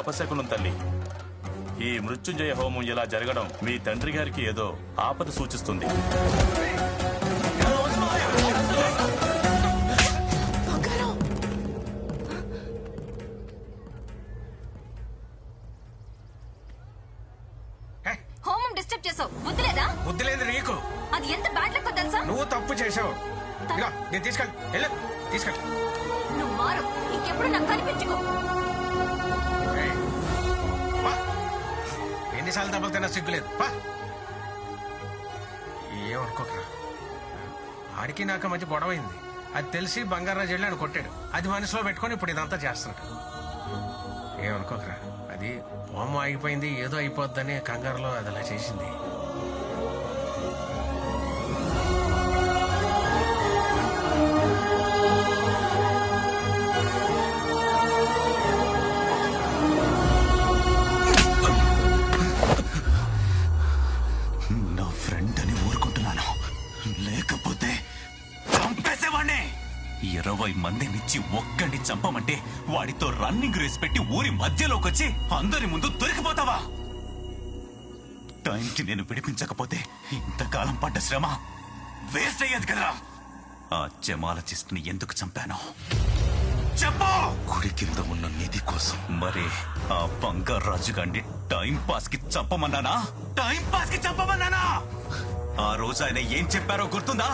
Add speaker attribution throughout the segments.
Speaker 1: అపశకునం తల్లి. ఈ మృత్యుంజయ హోమం ఇలా జరగడం మీ తండ్రి గారికి ఏదో ఆపద సూచిస్తుంది.
Speaker 2: హోమం డిస్టర్బ్ చేసావు. బుద్ధి లేదా?
Speaker 3: బుద్ధి లేదు నీకు.
Speaker 2: అది ఎంత బ్యాడ్ లక్ తెలుసా?
Speaker 3: నువ్వు తప్పు చేసావు. నేను తీసుకెళ్ళి
Speaker 2: నువ్వు మారు. ఇంకెప్పుడు నాకు కనిపించుకో.
Speaker 3: ఎన్నిసార్లు దెబ్బలు సిగ్గులేదు. ఏమనుకోకరా, ఆడికి నాకు మధ్య గొడవైంది. అది తెలిసి బంగారాజు వెళ్ళి ఆయన కొట్టాడు. అది మనసులో పెట్టుకొని ఇప్పుడు ఇదంతా చేస్తున్నాడు. ఏమనుకోకరా, అది హోమం ఆగిపోయింది, ఏదో అయిపోద్దని కంగారులో అది అలా చేసింది.
Speaker 4: నా ఫ్రెండ్ అని ఊరుకుంటున్నాను, లేకపోతే చంపేసేవాణ్ణి. 20 మందినిచ్చి ఒక్కడిని చంపమంటే వాడితో రన్నింగ్ రేస్ పెట్టి ఊరి మధ్యలోకి వచ్చి అందరి ముందు దొరికిపోతావా? టైంకి నేను విడిపించకపోతే ఇంతకాలం పడ్డ శ్రమ వేస్ట్ అయ్యేది కదరా. ఆ జమాలజిస్ట్ ని ఎందుకు చంపాను చెప్పు. గుడి కింద ఉన్న నిధి కోసం. మరి ఆ బంగారాజు గారిని టైం పాస్ కి చంపమన్నానా? టైం పాస్ కి చంపమన్నానా? ఆ రోజు ఆయన ఏం చెప్పారో గుర్తుందా?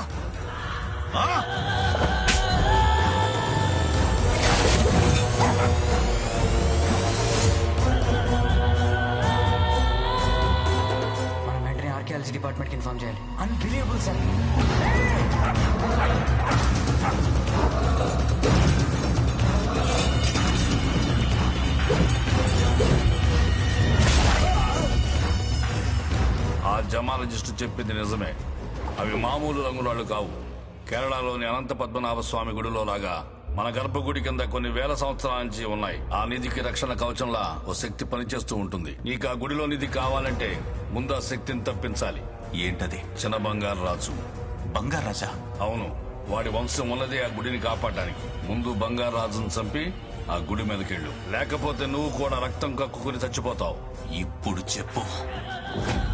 Speaker 5: మనం వెంటనే ఆర్కియాలజీ డిపార్ట్మెంట్ కి ఇన్ఫార్మ్ చేయాలి. Unbelievable sir.
Speaker 6: ఆ జమాలజిస్టు చెప్పింది నిజమే. అవి మామూలు రంగురాళ్ళు కావు. కేరళలోని అనంత పద్మనాభ స్వామి గుడిలో లాగా మన గర్భగుడి కింద కొన్ని వేల సంవత్సరాల నుంచి ఉన్నాయి. ఆ నిధికి రక్షణ కవచంలా ఓ శక్తి పనిచేస్తూ ఉంటుంది. నీకు ఆ గుడిలో నిధి కావాలంటే ముందు ఆ శక్తిని తప్పించాలి.
Speaker 4: ఏంటది?
Speaker 6: చిన్న బంగారు రాజు.
Speaker 4: బంగారాజా?
Speaker 6: అవును, వాడి వంశం ఉన్నదే ఆ గుడిని కాపాడడానికి. ముందు బంగారు రాజును చంపి ఆ గుడి మీదకెళ్ళు, లేకపోతే నువ్వు కూడా రక్తం కక్కుకుని చచ్చిపోతావు.
Speaker 4: ఇప్పుడు చెప్పు,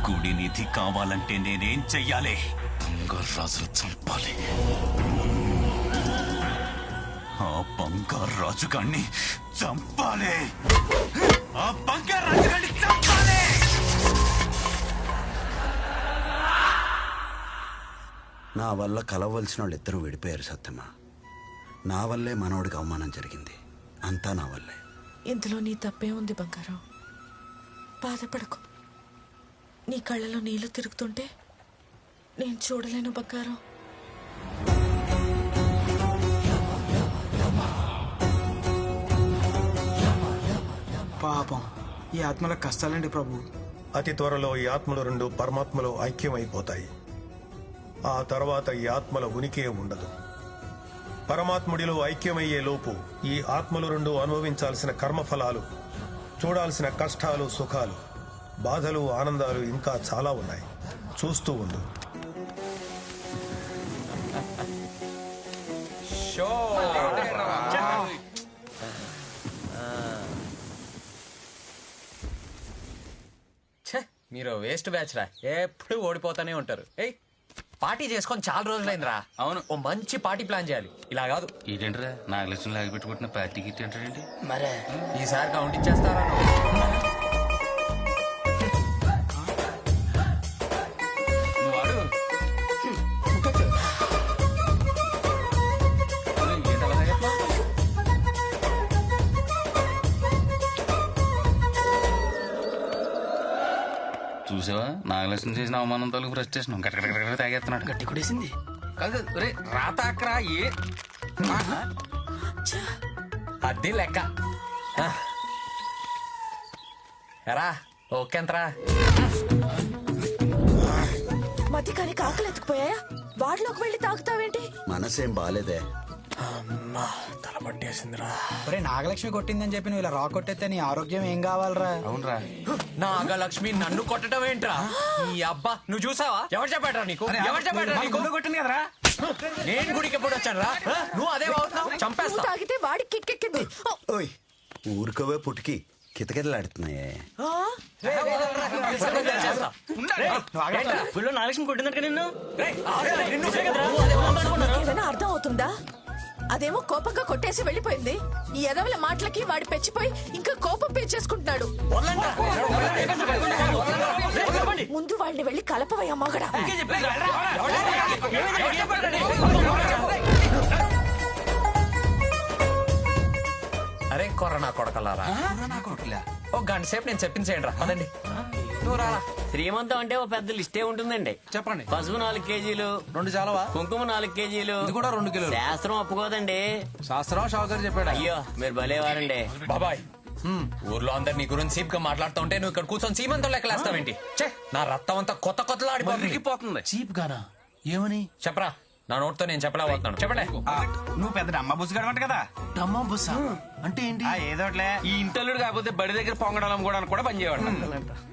Speaker 4: గుడి నిధి కావాలంటే నేనేం చెయ్యాలి? బంగారాజును చంపాలి. ఆ బంగారాజు గారిని చంపాలి. ఆ బంగారాజు గారిని చంపాలి.
Speaker 7: నా వల్ల కలవలసిన వాళ్ళు ఇద్దరు విడిపోయారు సత్యమ్మ. నా వల్లే మనోడికి అవమానం జరిగింది. అంతా నా వల్లే.
Speaker 8: ఇందులో నీ తప్పే ఉంది బంగారం. బాధపడకు. నీ కళ్ళలో నీళ్లు తిరుగుతుంటే నేను చూడలేను బంగారం.
Speaker 5: పాపం ఈ ఆత్మలకు కష్టాలండి ప్రభు.
Speaker 9: అతి త్వరలో ఈ ఆత్మలు రెండు పరమాత్మలో ఐక్యమైపోతాయి. ఆ తర్వాత ఈ ఆత్మల ఉనికే ఉండదు. పరమాత్ముడిలో ఐక్యమయ్యే లోపు ఈ ఆత్మలు రెండు అనుభవించాల్సిన కర్మఫలాలు, చూడాల్సిన కష్టాలు, సుఖాలు, బాధలు, ఆనందాలు ఇంకా చాలా ఉన్నాయి. చూస్తూ ఉండు.
Speaker 10: మీరు వేస్ట్ బ్యాచ్ రా, ఎప్పుడు ఓడిపోతానే ఉంటారు. ఏయ్, పార్టీ చేసుకొని చాలా రోజులైందిరా. అవును, ఓ మంచి పార్టీ ప్లాన్ చేయాలి. ఇలా కాదు.
Speaker 11: ఏంటంటారా నాగలక్ష్మి లాగి పెట్టుకుంటున్న పార్టీ గిట్ ఏంటండి?
Speaker 10: మరే ఈసారి కౌంట్ ఇచ్చేస్తారా?
Speaker 11: నువ్వు వాడు చూసావా, నాగలక్ష్మి చేసిన అవమానం తాలూకు ఫ్రస్ట్రేషన్ గట్ట తాగేస్తున్నాడు.
Speaker 10: గట్టి కొడేసింది కాదు రే. రాతాక్రా ఏ అది లెక్క. ఎరా ఓకేంతరా?
Speaker 8: మధ్యకానికి ఆకలి ఎత్తుకుపోయా? వాడిలోకి వెళ్ళి తాగుతావేంటి?
Speaker 7: మనసేం బాలేదే.
Speaker 10: తల పట్టేసిందిరా.
Speaker 5: ఒరే, నాగలక్ష్మి కొట్టిందని చెప్పి నువ్వు ఇలా రా కొట్టేస్తే నీ ఆరోగ్యం ఏం కావాలరా?
Speaker 11: అవునరా,
Speaker 10: నాగలక్ష్మి నన్ను కొట్టడం ఏంట్రా? ఈ అబ్బా నువ్వు చూసావా? ఎవరు చెప్పాడ్రా నీకు? ఎవరు చెప్పాడ్రా నీకు?
Speaker 5: కొట్టింది కదరా.
Speaker 10: నేను గుడికి ఎప్పుడు వచ్చాను రా? నువ్వు అదే అవుతున్నావు. చంపేస్తా.
Speaker 8: తాగితే వాడికి కిక్కెక్కింది.
Speaker 7: ఓయ్, ఊరుకోవే పుట్టికి. కితకితలాడుతున్నాయే.
Speaker 8: ఏదైనా అర్థం అవుతుందా? అదేమో కోపంగా కొట్టేసి వెళ్ళిపోయింది. ఈ ఎదవల మాటలకి వాడి పెచ్చిపోయి ఇంకా కోపం పెంచేసుకుంటున్నాడు. ముందు వాడిని వెళ్ళి కలపవయ్యా మగడా.
Speaker 10: అరే కొరనా కొడకలారా, ఓ గంట సేపు నేను చెప్పించేయండి రా. అదండి నువ్వు రారా.
Speaker 5: శ్రీమంతం అంటే ఓ పెద్ద లిస్టే ఉంటుందండి.
Speaker 10: చెప్పండి.
Speaker 5: పసుపు 4 కేజీలు,
Speaker 10: 2 చాలవా?
Speaker 5: కుంకుమ 4 కేజీలు,
Speaker 10: ఇది కూడా 2 కిలోలు.
Speaker 5: శాస్త్రం ఒప్పుకోదండి.
Speaker 10: శాస్త్రం షావుకర్ చెప్పాడు.
Speaker 5: అయ్యో మీరు భలేవారండి.
Speaker 10: బాబాయ్, ఊర్లో అందరు నీ గురించి సీప్ గా మాట్లాడుతూ ఉంటే నువ్వు ఇక్కడ కూర్చొని సీమంతం లెక్కలేస్తావేంటి? ఛే, నా రక్తం అంతా కొత్త ఆడిపోతుంది.
Speaker 11: చీప్ గానా? ఏమని?
Speaker 10: చెప్పరా, నా నోట్తో నేను చెప్పలేకపోతున్నాను. చెప్పలే.
Speaker 11: నువ్వు పెద్ద అమ్మ బుస్ గడవంట కదా. అమ్మ బుస్ అంటే ఏంటి? ఏదోట్లే. ఈ ఇంటల్లుడు కాకపోతే బడి దగ్గర పొంగడాలం కూడా కూడా పనిచేయవాడు.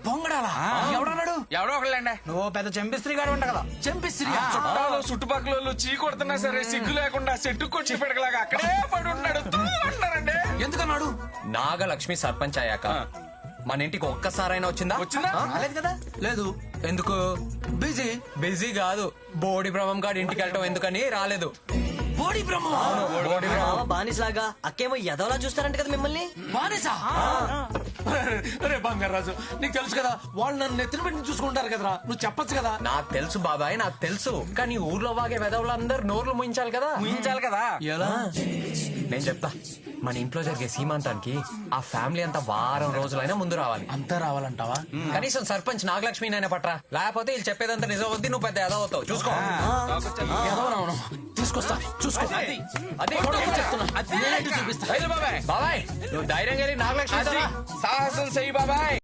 Speaker 11: పొంగడాలా? ఎవడన్నాడు? ఎవడో ఒకళ్ళండి. నువ్వు పెద్ద చెంపిస్త్రీ గారు ఉంట కదా. చెంపిస్త్రీ చుట్టాలు చుట్టుపక్కల చీ కొడుతున్నా సరే సిగ్గు లేకుండా చెట్టు కొట్టి పెడకలాగా అక్కడే పడి ఉన్నాడు అంటారండి. ఎందుకన్నాడు?
Speaker 10: నాగలక్ష్మి సర్పంచ్ అయ్యాక మన ఇంటికి ఒక్కసారైనా వచ్చిందా?
Speaker 11: రాలేదు కదా.
Speaker 10: లేదు. ఎందుకు? బిజీ కాదు, బోడి బ్రహ్మం గారి ఇంటికి వెళ్ళటం ఎందుకని రాలేదు.
Speaker 11: బోడి బ్రహ్మ
Speaker 5: బానిసలాగా అక్కేమో ఎదవలా చూస్తారంట కదా మిమ్మల్ని.
Speaker 11: బానిసా? అరే బంగారాజు, నీకు తెలుసు కదా వాళ్ళు నన్ను నెత్తిన పెట్టి చూసుకుంటారు కదరా. నువ్వు చెప్పొచ్చు కదా.
Speaker 10: నాకు తెలుసు బాబాయ్, నాకు తెలుసు. కానీ ఊర్లో వాగే వెదవులందరూ నోర్లు ముయించాలి కదా.
Speaker 11: కదా. ఎలా?
Speaker 10: నేను చెప్తా. మన ఇంట్లో జరిగే సీమంతానికి ఆ ఫ్యామిలీ అంతా వారం రోజులైనా ముందు రావాలి.
Speaker 11: అంతా రావాలంటావా?
Speaker 10: కనీసం సర్పంచ్ నాగలక్ష్మి నైనా పట్రా. లేకపోతే వీళ్ళు చెప్పేదంతా నిజం వద్ది, నువ్వు పెద్ద ఎదవ అవుతావు. చూసుకో.
Speaker 11: తీసుకొస్తా, చూసుకో.
Speaker 10: అదే చెప్తున్నా. బాబాయ్, నువ్వు ధైర్యంగా వెళ్ళి నాగలక్ష్మి
Speaker 11: సాహసం చెయ్యి బాబాయ్.